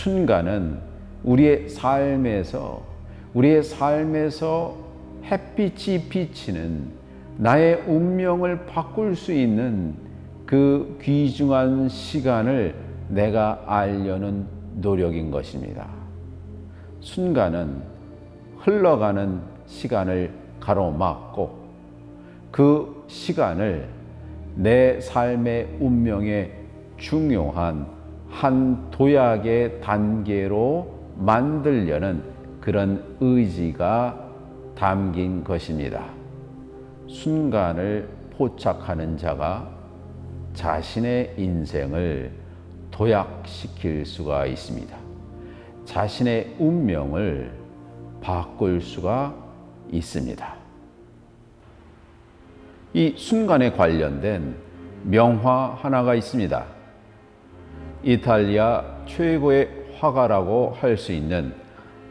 순간은 우리의 삶에서 햇빛이 비치는 나의 운명을 바꿀 수 있는 그 귀중한 시간을 내가 알려는 노력인 것입니다. 순간은 흘러가는 시간을 가로막고 그 시간을 내 삶의 운명에 중요한 한 도약의 단계로 만들려는 그런 의지가 담긴 것입니다. 순간을 포착하는 자가 자신의 인생을 도약시킬 수가 있습니다. 자신의 운명을 바꿀 수가 있습니다. 이 순간에 관련된 명화 하나가 있습니다. 이탈리아 최고의 화가라고 할 수 있는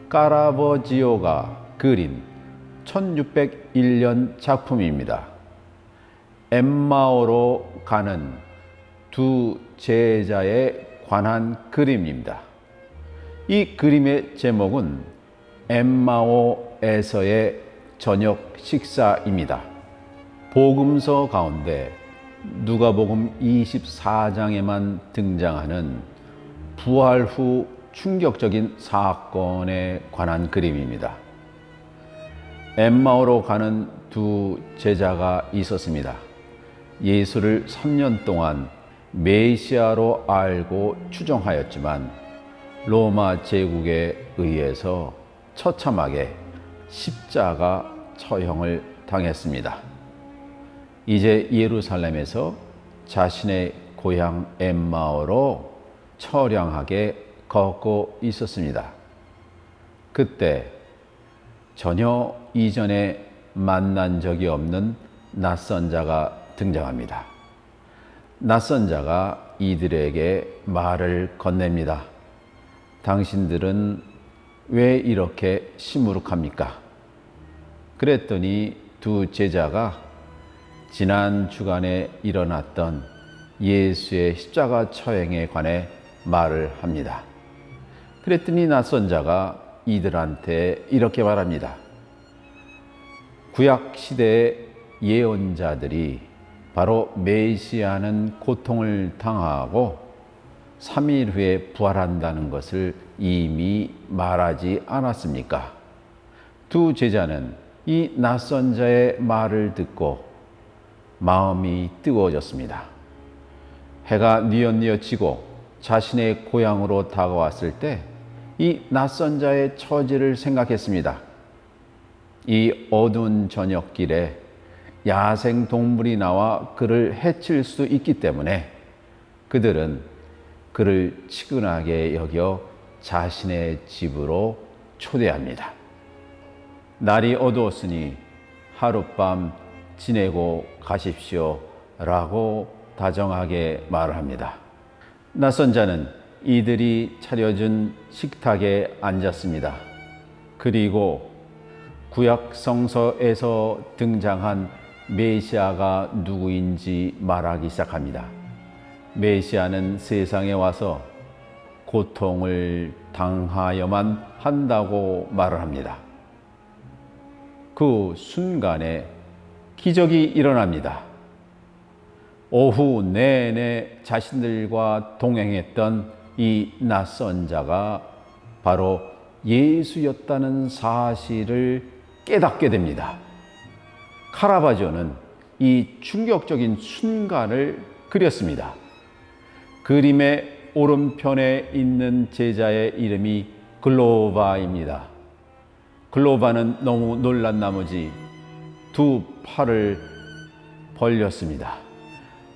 카라바지오가 그린 1601년 작품입니다. 엠마오로 가는 두 제자에 관한 그림입니다. 이 그림의 제목은 엠마오에서의 저녁 식사입니다. 복음서 가운데 누가복음 24장에만 등장하는 부활 후 충격적인 사건에 관한 그림입니다. 엠마오로 가는 두 제자가 있었습니다. 예수를 3년 동안 메시아로 알고 추종하였지만 로마 제국에 의해서 처참하게 십자가 처형을 당했습니다. 이제 예루살렘에서 자신의 고향 엠마오로 처량하게 걷고 있었습니다. 그때 전혀 이전에 만난 적이 없는 낯선 자가 등장합니다. 낯선 자가 이들에게 말을 건넵니다. 당신들은 왜 이렇게 시무룩합니까? 그랬더니 두 제자가 지난 주간에 일어났던 예수의 십자가 처형에 관해 말을 합니다. 그랬더니 낯선 자가 이들한테 이렇게 말합니다. 구약 시대의 예언자들이 바로 메시아는 고통을 당하고 3일 후에 부활한다는 것을 이미 말하지 않았습니까? 두 제자는 이 낯선 자의 말을 듣고 마음이 뜨거워졌습니다. 해가 뉘엿뉘엿 지고 자신의 고향으로 다가왔을 때 이 낯선 자의 처지를 생각했습니다. 이 어두운 저녁길에 야생 동물이 나와 그를 해칠 수 있기 때문에 그들은 그를 치근하게 여겨 자신의 집으로 초대합니다. 날이 어두웠으니 하룻밤 지내고 가십시오 라고 다정하게 말을 합니다. 낯선 자는 이들이 차려준 식탁에 앉았습니다. 그리고 구약 성서에서 등장한 메시아가 누구인지 말하기 시작합니다. 메시아는 세상에 와서 고통을 당하여만 한다고 말을 합니다. 그 순간에 기적이 일어납니다. 오후 내내 자신들과 동행했던 이 낯선 자가 바로 예수였다는 사실을 깨닫게 됩니다. 카라바지오는 이 충격적인 순간을 그렸습니다. 그림의 오른편에 있는 제자의 이름이 글로바입니다. 글로바는 너무 놀란 나머지 두 팔을 벌렸습니다.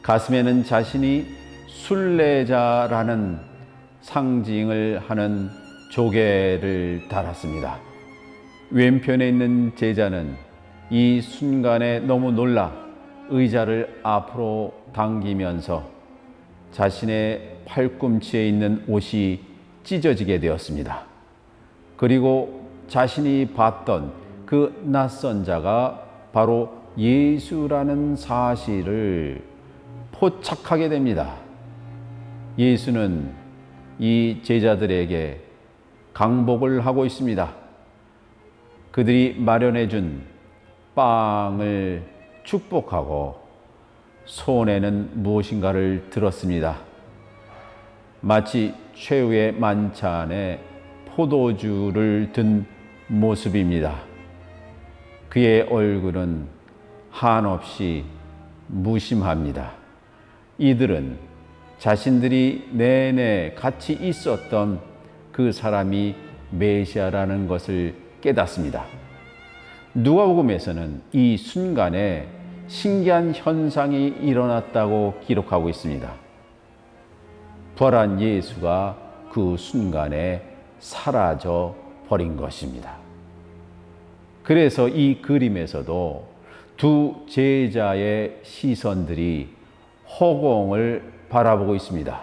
가슴에는 자신이 순례자라는 상징을 하는 조개를 달았습니다. 왼편에 있는 제자는 이 순간에 너무 놀라 의자를 앞으로 당기면서 자신의 팔꿈치에 있는 옷이 찢어지게 되었습니다. 그리고 자신이 봤던 그 낯선 자가 바로 예수라는 사실을 포착하게 됩니다. 예수는 이 제자들에게 강복을 하고 있습니다. 그들이 마련해 준 빵을 축복하고 손에는 무엇인가를 들었습니다. 마치 최후의 만찬에 포도주를 든 모습입니다. 그의 얼굴은 한없이 무심합니다. 이들은 자신들이 내내 같이 있었던 그 사람이 메시아라는 것을 깨닫습니다. 누가복음에서는 이 순간에 신기한 현상이 일어났다고 기록하고 있습니다. 부활한 예수가 그 순간에 사라져 버린 것입니다. 그래서 이 그림에서도 두 제자의 시선들이 허공을 바라보고 있습니다.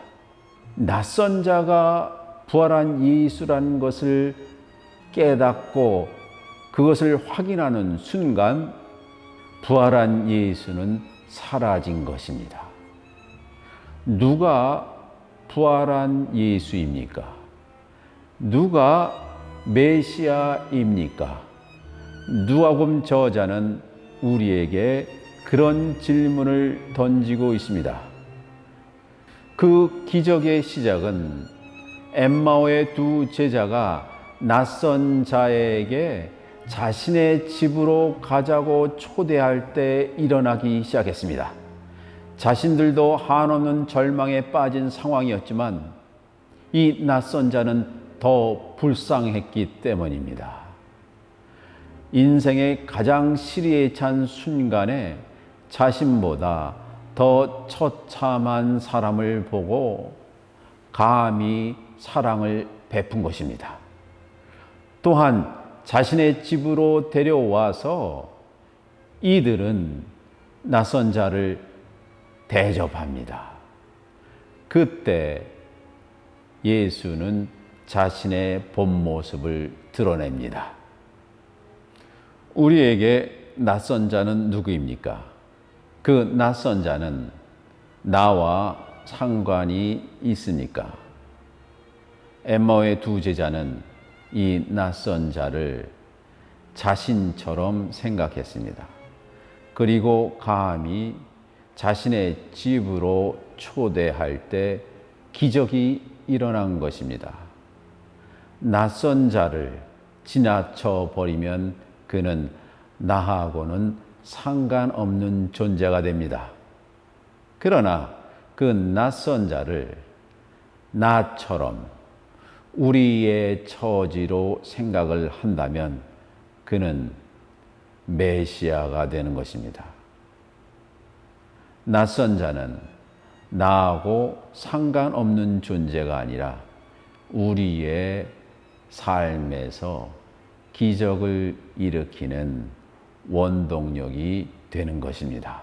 낯선 자가 부활한 예수라는 것을 깨닫고 그것을 확인하는 순간 부활한 예수는 사라진 것입니다. 누가 부활한 예수입니까? 누가 메시아입니까? 누가복음 저자는 우리에게 그런 질문을 던지고 있습니다. 그 기적의 시작은 엠마오의 두 제자가 낯선 자에게 자신의 집으로 가자고 초대할 때 일어나기 시작했습니다. 자신들도 한없는 절망에 빠진 상황이었지만 이 낯선 자는 더 불쌍했기 때문입니다. 인생의 가장 시리에 찬 순간에 자신보다 더 처참한 사람을 보고 감히 사랑을 베푼 것입니다. 또한 자신의 집으로 데려와서 이들은 낯선 자를 대접합니다. 그때 예수는 자신의 본 모습을 드러냅니다. 우리에게 낯선 자는 누구입니까? 그 낯선 자는 나와 상관이 있으니까. 엠마오의 두 제자는 이 낯선 자를 자신처럼 생각했습니다. 그리고 감히 자신의 집으로 초대할 때 기적이 일어난 것입니다. 낯선 자를 지나쳐 버리면 그는 나하고는 상관없는 존재가 됩니다. 그러나 그 낯선 자를 나처럼 우리의 처지로 생각을 한다면 그는 메시아가 되는 것입니다. 낯선 자는 나하고 상관없는 존재가 아니라 우리의 삶에서 기적을 일으키는 원동력이 되는 것입니다.